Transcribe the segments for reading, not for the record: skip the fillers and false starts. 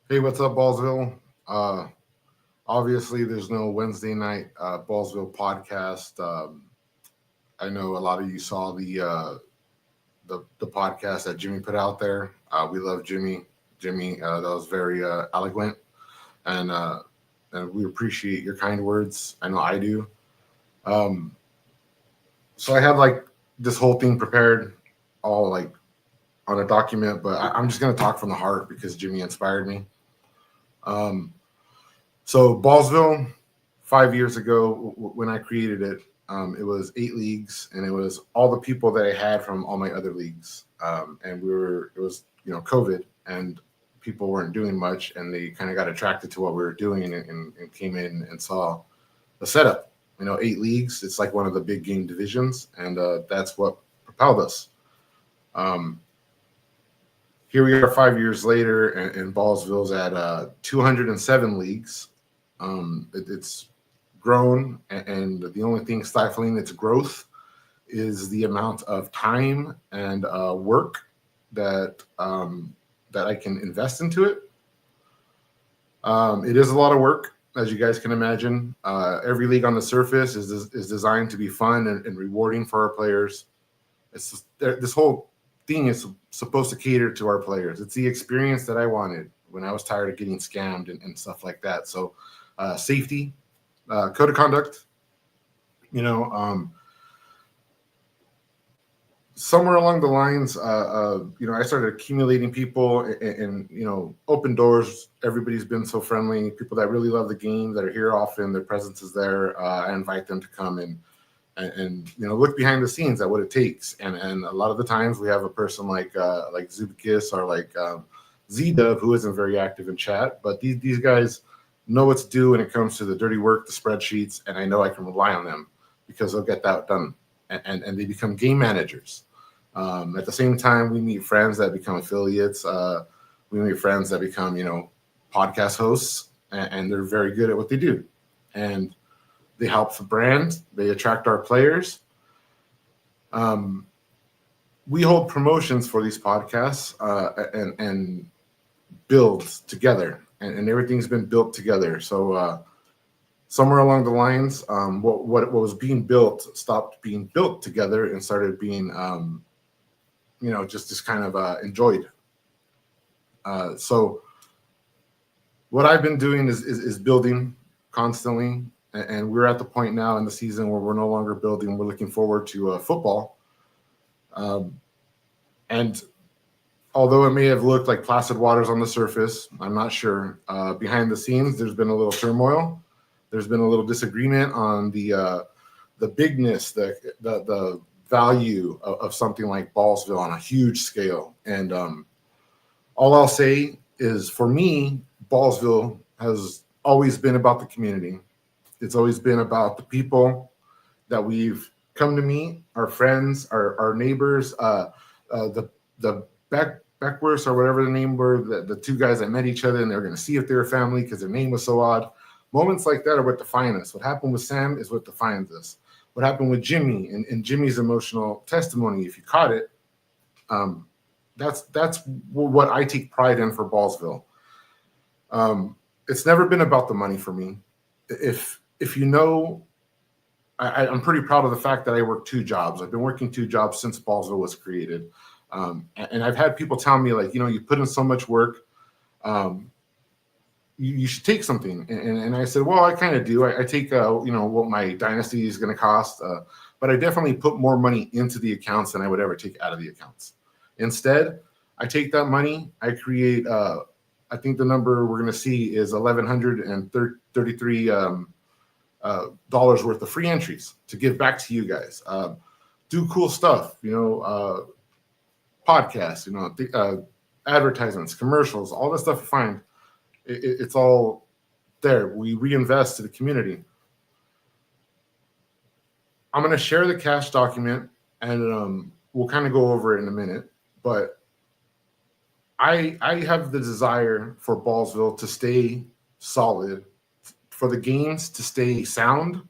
Hey, what's up, Ballsville? Obviously, there's no Wednesday night Ballsville podcast. I know a lot of you saw the podcast that Jimmy put out there. We love Jimmy. Jimmy, that was very eloquent, and uh, and we appreciate your kind words. I know I do. Um, so I had like this whole thing prepared, all like on a document, but I'm just gonna talk from the heart because Jimmy inspired me. Um, So Ballsville, 5 years ago when I created it, it was 8 leagues, and it was all the people that I had from all my other leagues. And it was COVID, and people weren't doing much, and they kind of got attracted to what we were doing, and came in and saw the setup. 8 leagues. It's like one of the big game divisions, and that's what propelled us. Um, Here we are 5 years later, and Ballsville's at 207 leagues. It's grown, and the only thing stifling its growth is the amount of time and work that I can invest into it. It is a lot of work, as you guys can imagine. Every league on the surface is designed to be fun and rewarding for our players. This whole thing is supposed to cater to our players. It's the experience that I wanted when I was tired of getting scammed and stuff like that. So, safety, code of conduct. You know, um, Somewhere along the lines, I started accumulating people, and open doors. Everybody's been so friendly. People that really love the game, that are here often, their presence is there. I invite them to come and look behind the scenes at what it takes. And a lot of the times we have a person like Zubikis or like Z-Dub, who isn't very active in chat, but these guys know what to do when it comes to the dirty work, the spreadsheets, and I know I can rely on them because they'll get that done. And they become game managers. At the same time, we meet friends that become affiliates. We meet friends that become podcast hosts, and they're very good at what they do. And they help the brand. They attract our players. Um, we hold promotions for these podcasts, and build together, and everything's been built together. So somewhere along the lines, what was being built stopped being built together and started being just kind of enjoyed. So what I've been doing is building constantly, and we're at the point now in the season where we're no longer building. We're looking forward to football, um, and although it may have looked like placid waters on the surface, I'm not sure. Behind the scenes, there's been a little turmoil. There's been a little disagreement on the bigness, the value of something like Ballsville on a huge scale. And all I'll say is, for me, Ballsville has always been about the community. It's always been about the people that we've come to meet, our friends, our neighbors, the Beckwurst or whatever the name were, the two guys that met each other and they were going to see if they were family because their name was so odd. Moments like that are what define us. What happened with Sam is what defines us. What happened with Jimmy and Jimmy's emotional testimony, if you caught it, um, that's what I take pride in for Ballsville. It's never been about the money for me. If you know, I'm pretty proud of the fact that I work two jobs. I've been working two jobs since Ballsville was created. And I've had people tell me, like, you put in so much work, um, you should take something. And I said, well, I kind of do. I take, what my dynasty is going to cost, but I definitely put more money into the accounts than I would ever take out of the accounts. Instead, I take that money, I create, I think the number we're going to see is $1,133 dollars worth of free entries to give back to you guys. Do cool stuff, podcasts, advertisements, commercials, all the stuff you find. It's all there. We reinvest to the community. I'm going to share the cash document, and we'll kind of go over it in a minute. But I have the desire for Ballsville to stay solid, for the games to stay sound,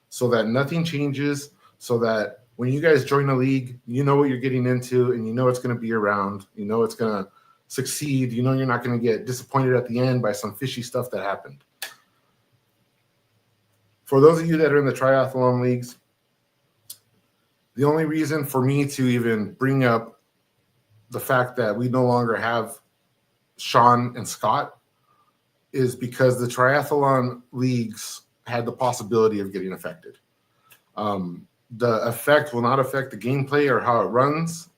so that nothing changes, so that when you guys join the league, you know what you're getting into, and you know it's going to be around. You know it's going to succeed. You know you're not going to get disappointed at the end by some fishy stuff that happened. For those of you that are in the triathlon leagues, the only reason for me to even bring up the fact that we no longer have Sean and Scott is because the triathlon leagues had the possibility of getting affected. The effect will not affect the gameplay or how it runs.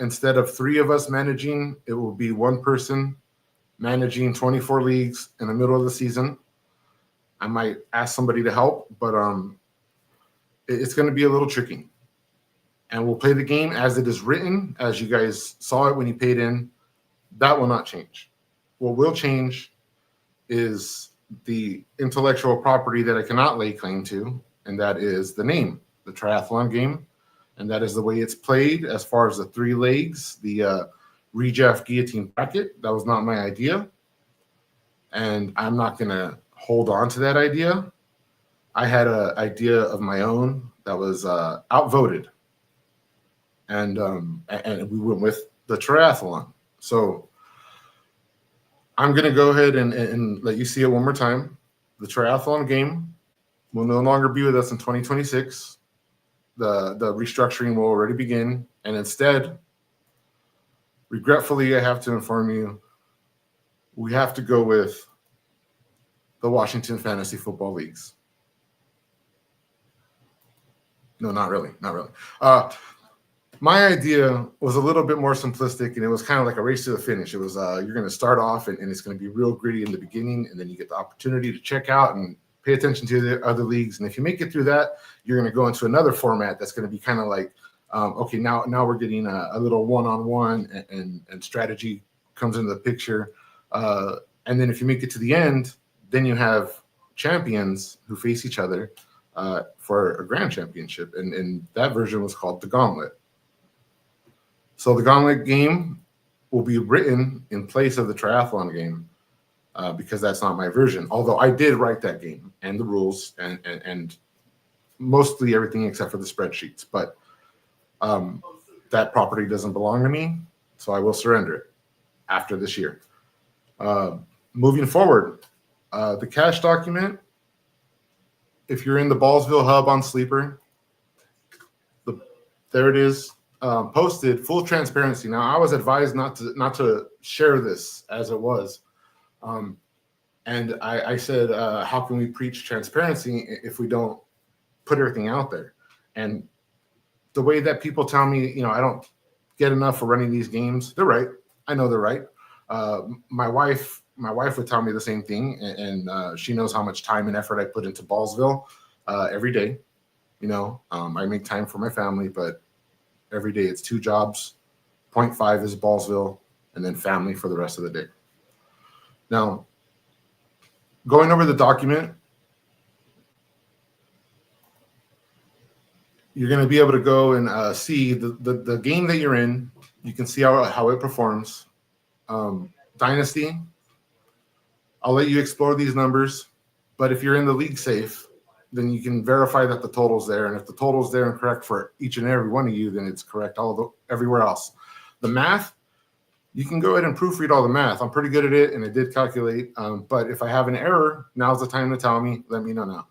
Instead of 3 of us managing, it will be 1 person managing 24 leagues in the middle of the season. I might ask somebody to help, but it's going to be a little tricky. And we'll play the game as it is written, as you guys saw it when you paid in. That will not change. What will change is the intellectual property that I cannot lay claim to, and that is the name, the triathlon game. And that is the way it's played as far as the 3 legs, the redraft guillotine bracket. That was not my idea. And I'm not going to hold on to that idea. I had an idea of my own that was outvoted. And we went with the triathlon. So I'm going to go ahead and let you see it one more time. The triathlon game will no longer be with us in 2026. The restructuring will already begin. And instead, regretfully, I have to inform you, we have to go with the Washington Fantasy Football Leagues. No, not really. Not really. My idea was a little bit more simplistic, and it was kind of like a race to the finish. It was you're going to start off, and it's going to be real gritty in the beginning, and then you get the opportunity to check out and pay attention to the other leagues. And if you make it through that, you're going to go into another format that's going to be kind of like, okay, now we're getting a little one-on-one, and strategy comes into the picture. And then if you make it to the end, then you have champions who face each other for a grand championship. And that version was called the Gauntlet. So the Gauntlet game will be written in place of the triathlon game because that's not my version. Although I did write that game and the rules and mostly everything except for the spreadsheets. But that property doesn't belong to me, so I will surrender it after this year. Moving forward, the cash document, if you're in the Ballsville hub on Sleeper, there it is. Posted, full transparency. Now, I was advised not to share this as it was, and I said, how can we preach transparency if we don't put everything out there? And the way that people tell me, I don't get enough for running these games. They're right. I know they're right. My wife would tell me the same thing, and she knows how much time and effort I put into Ballsville every day. I make time for my family, but every day it's 2 jobs, 0.5 is Ballsville, and then family for the rest of the day. Now, going over the document, you're going to be able to go and see the game that you're in. You can see how it performs. Dynasty, I'll let you explore these numbers, but if you're in the league safe, then you can verify that the total's there. And if the total's there and correct for each and every one of you, then it's correct everywhere else. The math, you can go ahead and proofread all the math. I'm pretty good at it, and I did calculate. But if I have an error, now's the time to tell me. Let me know now.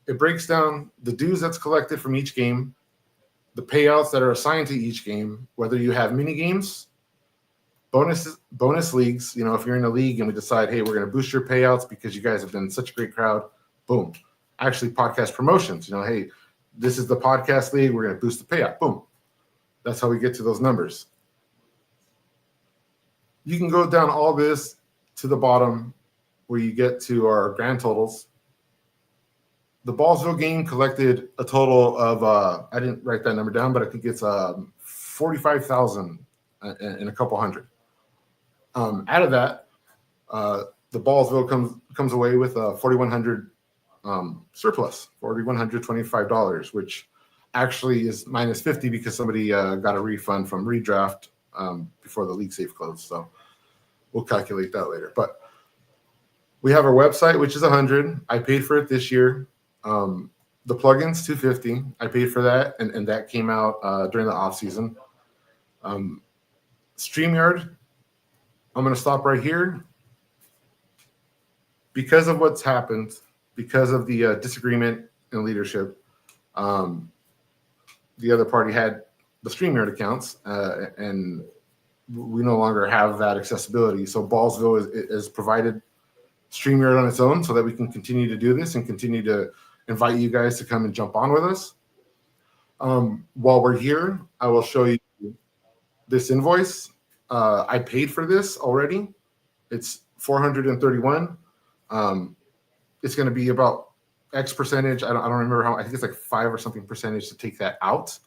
It breaks down the dues that's collected from each game, the payouts that are assigned to each game, whether you have mini games, bonus leagues. If you're in a league and we decide, hey, we're going to boost your payouts because you guys have been such a great crowd, boom. Actually, podcast promotions, hey, this is the podcast league. We're going to boost the payout. Boom. That's how we get to those numbers. You can go down all this to the bottom where you get to our grand totals. The Ballsville game collected a total of, I didn't write that number down, but I think it's 45,000 and a couple hundred. Out of that, the Ballsville comes away with a 4,100 surplus, $4,125, which actually is minus 50 because somebody got a refund from redraft before the league safe closed. So we'll calculate that later. But we have our website, which is 100. I paid for it this year. The plugins, 250. I paid for that, and that came out during the off season. StreamYard, I'm going to stop right here. Because of what's happened, because of the disagreement in leadership, um, the other party had the StreamYard accounts, and we no longer have that accessibility. So Ballsville is provided StreamYard on its own so that we can continue to do this and continue to invite you guys to come and jump on with us. While we're here, I will show you this invoice. I paid for this already. It's $431. It's going to be about X percentage. I don't remember how. I think it's like 5 or something percentage to take that out.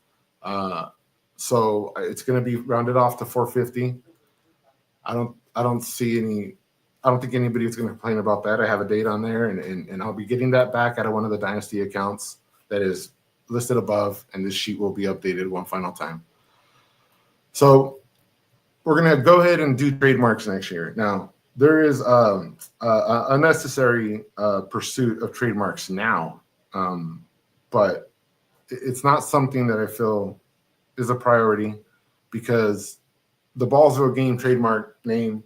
So it's going to be rounded off to 450. I don't see any. I don't think anybody is going to complain about that. I have a date on there, and I'll be getting that back out of one of the Dynasty accounts that is listed above, and this sheet will be updated one final time. So we're going to go ahead and do trademarks next year. Now, there is a unnecessary pursuit of trademarks now, but it's not something that I feel is a priority, because the Ballsville game trademark, name,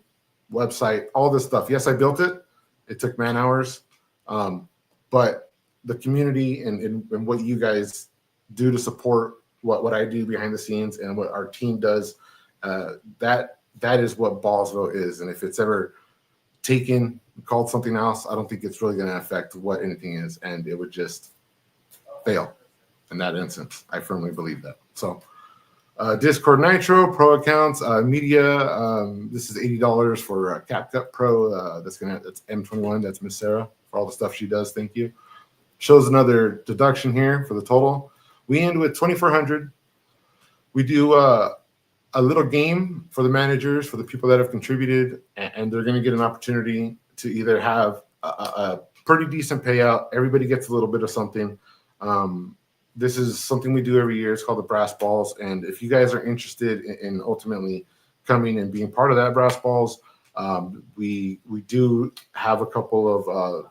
website, all this stuff. Yes, I built it. It took man hours, but the community and what you guys do to support what I do behind the scenes and what our team does, that is what Ballsville is. And if it's ever taken, called something else, I don't think it's really going to affect what anything is, and it would just fail in that instance. I firmly believe that. So Discord Nitro, Pro accounts, media. This is $80 for CapCut Pro. That's M21. That's Miss Sarah for all the stuff she does. Thank you. Shows another deduction here for the total. We end with $2,400. We do a little game for the managers, for the people that have contributed, and they're going to get an opportunity to either have a pretty decent payout. Everybody gets a little bit of something. This is something we do every year. It's called the Brass Balls. And if you guys are interested in ultimately coming and being part of that Brass Balls, we do have a couple of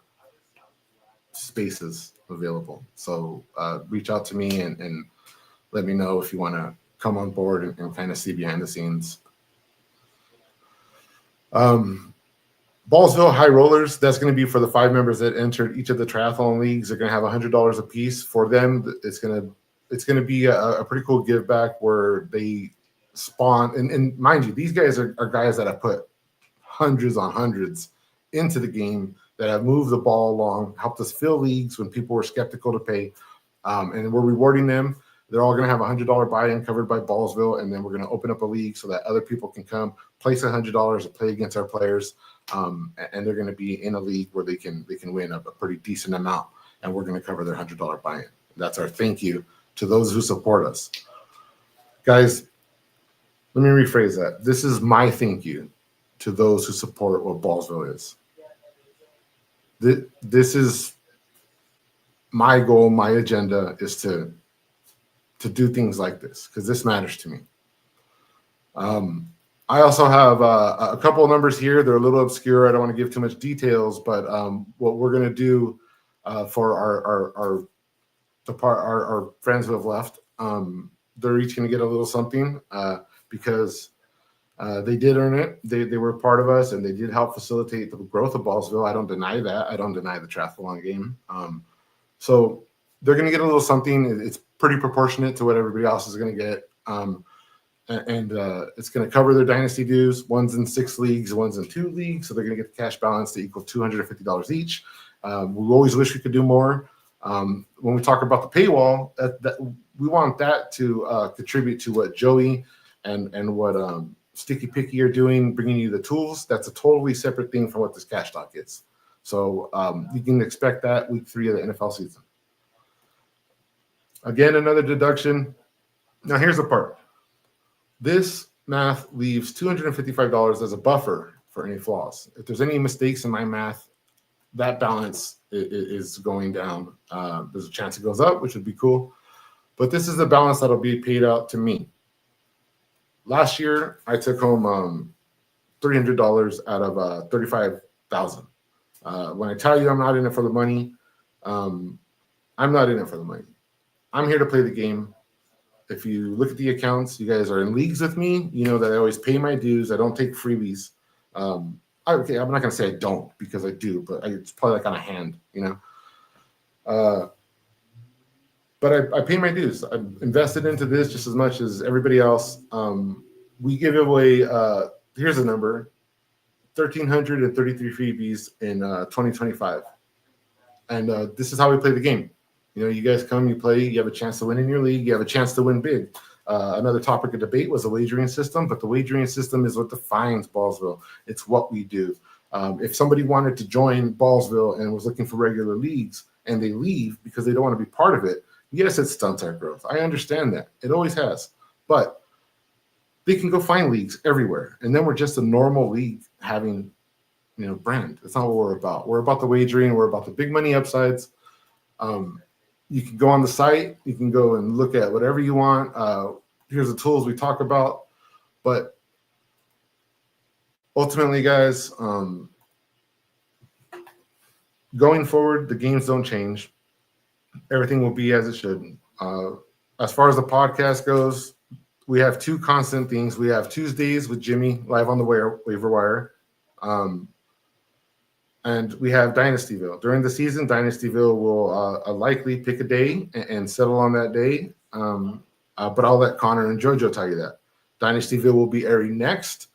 spaces available. So reach out to me and let me know if you want to come on board and kind of see behind the scenes. Ballsville High Rollers, that's going to be for the 5 members that entered each of the triathlon leagues. They're going to have $100 a piece. For them, it's going to be a pretty cool give back where they spawn. And mind you, these guys are guys that have put hundreds on hundreds into the game, that have moved the ball along, helped us fill leagues when people were skeptical to pay. And we're rewarding them. They're all going to have $100 buy-in covered by Ballsville, and then we're going to open up a league so that other people can come place $100 to play against our players, and they're going to be in a league where they can win a pretty decent amount, and we're going to cover their $100 buy-in. That's our thank you to those who support us, guys. Let me rephrase that. This is my thank you to those who support what Ballsville is. This is my goal. My agenda is to do things like this, because this matters to me. I also have a couple of numbers here. They're a little obscure. I don't want to give too much details, but what we're going to do for our friends who have left, they're each going to get a little something because they did earn it. They were part of us, and they did help facilitate the growth of Ballsville. I don't deny that. I don't deny the triathlon game. So they're going to get a little something. It's pretty proportionate to what everybody else is going to get. And it's going to cover their dynasty dues. One's in 6 leagues, one's in 2 leagues. So they're going to get the cash balance to equal $250 each. We always wish we could do more. When we talk about the paywall, that we want that to contribute to what Joey and what Sticky Picky are doing, bringing you the tools. That's a totally separate thing from what this cash talk is. So you can expect that week 3 of the NFL season. Again, another deduction. Now, here's the part. This math leaves $255 as a buffer for any flaws. If there's any mistakes in my math, that balance is going down. There's a chance it goes up, which would be cool. But this is the balance that'll be paid out to me. Last year, I took home $300 out of $35,000. When I tell you I'm not in it for the money, I'm not in it for the money. I'm here to play the game. If you look at the accounts, you guys are in leagues with me. You know that I always pay my dues. I don't take freebies. Okay, I'm not going to say I don't because I do, but it's probably like on a hand, you know. But I pay my dues. I'm invested into this just as much as everybody else. We give away, here's a number, 1,333 freebies in 2025. And this is how we play the game. You know, you guys come, you play, you have a chance to win in your league, you have a chance to win big. Another topic of debate was the wagering system, but the wagering system is what defines Ballsville. It's what we do. If somebody wanted to join Ballsville and was looking for regular leagues and they leave because they don't want to be part of it, yes, it stunts our growth. I understand that. It always has. But they can go find leagues everywhere. And then we're just a normal league having, you know, brand. That's not what we're about. We're about the wagering. We're about the big money upsides. You can go on the site. You can go and look at whatever you want. Here's the tools we talk about. But ultimately, guys, going forward, the games don't change. Everything will be as it should. As far as the podcast goes, we have two constant things. We have Tuesdays with Jimmy live on the waiver wire. And we have Dynastyville. During the season, Dynastyville will likely pick a day and settle on that day. But I'll let Connor and JoJo tell you that. Dynastyville will be airing next.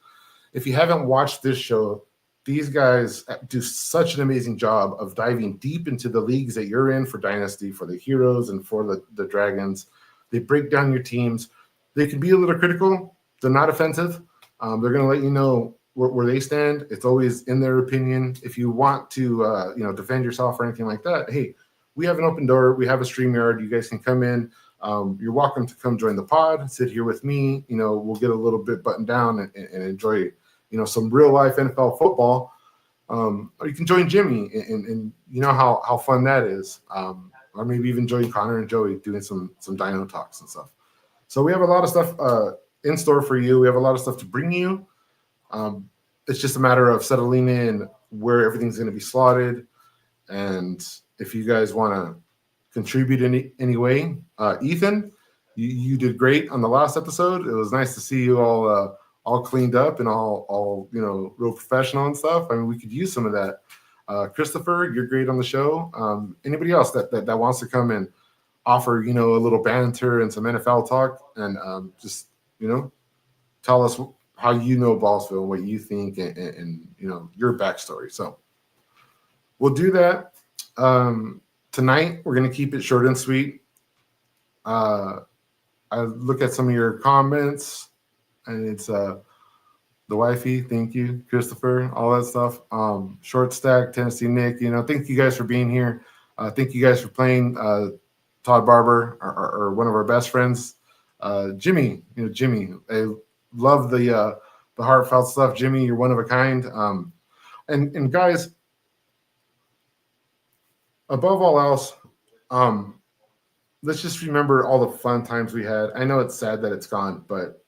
If you haven't watched this show, these guys do such an amazing job of diving deep into the leagues that you're in for Dynasty, for the Heroes, and for the Dragons. They break down your teams. They can be a little critical. They're not offensive. They're going to let you know where they stand. It's always in their opinion. If you want to, defend yourself or anything like that, hey, we have an open door. We have a StreamYard. You guys can come in. You're welcome to come join the pod. Sit here with me. You know, we'll get a little bit buttoned down and enjoy, some real life NFL football. Or you can join Jimmy and you know how fun that is. Or maybe even join Connor and Joey doing some Dino talks and stuff. So we have a lot of stuff in store for you. We have a lot of stuff to bring you. It's just a matter of settling in where everything's going to be slotted. And if you guys want to contribute in any way, Ethan, you did great on the last episode. It was nice to see you all cleaned up and all real professional and stuff. I mean, we could use some of that. Christopher, you're great on the show. Anybody else that wants to come and offer, a little banter and some NFL talk and just, tell us how you know Ballsville and what you think and your backstory. So we'll do that. Tonight, we're going to keep it short and sweet. I look at some of your comments, and it's the wifey. Thank you, Christopher, all that stuff. Short Stack, Tennessee Nick, thank you guys for being here. Thank you guys for playing. Todd Barber, or one of our best friends. Jimmy, Jimmy, I love the heartfelt stuff. Jimmy, you're one of a kind. And guys, above all else, let's just remember all the fun times we had. I know it's sad that it's gone, but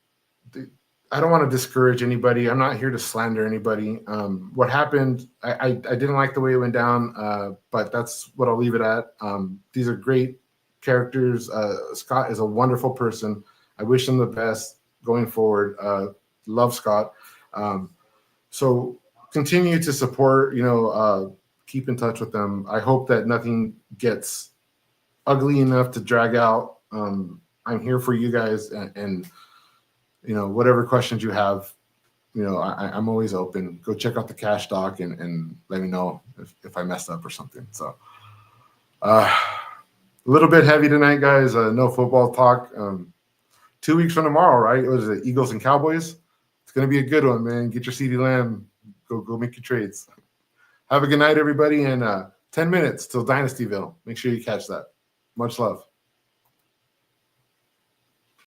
I don't want to discourage anybody. I'm not here to slander anybody. What happened, I didn't like the way it went down, but that's what I'll leave it at. These are great characters. Scott is a wonderful person. I wish him the best going forward. Love Scott. So continue to support, keep in touch with them. I hope that nothing gets ugly enough to drag out. I'm here for you guys and whatever questions you have, I'm always open. Go check out the cash doc and let me know if I messed up or something. So a little bit heavy tonight, guys. No football talk. 2 weeks from tomorrow, right? It was the Eagles and Cowboys. It's going to be a good one, man. Get your CeeDee Lamb. Go make your trades. Have a good night, everybody. And 10 minutes till Dynastyville. Make sure you catch that. Much love.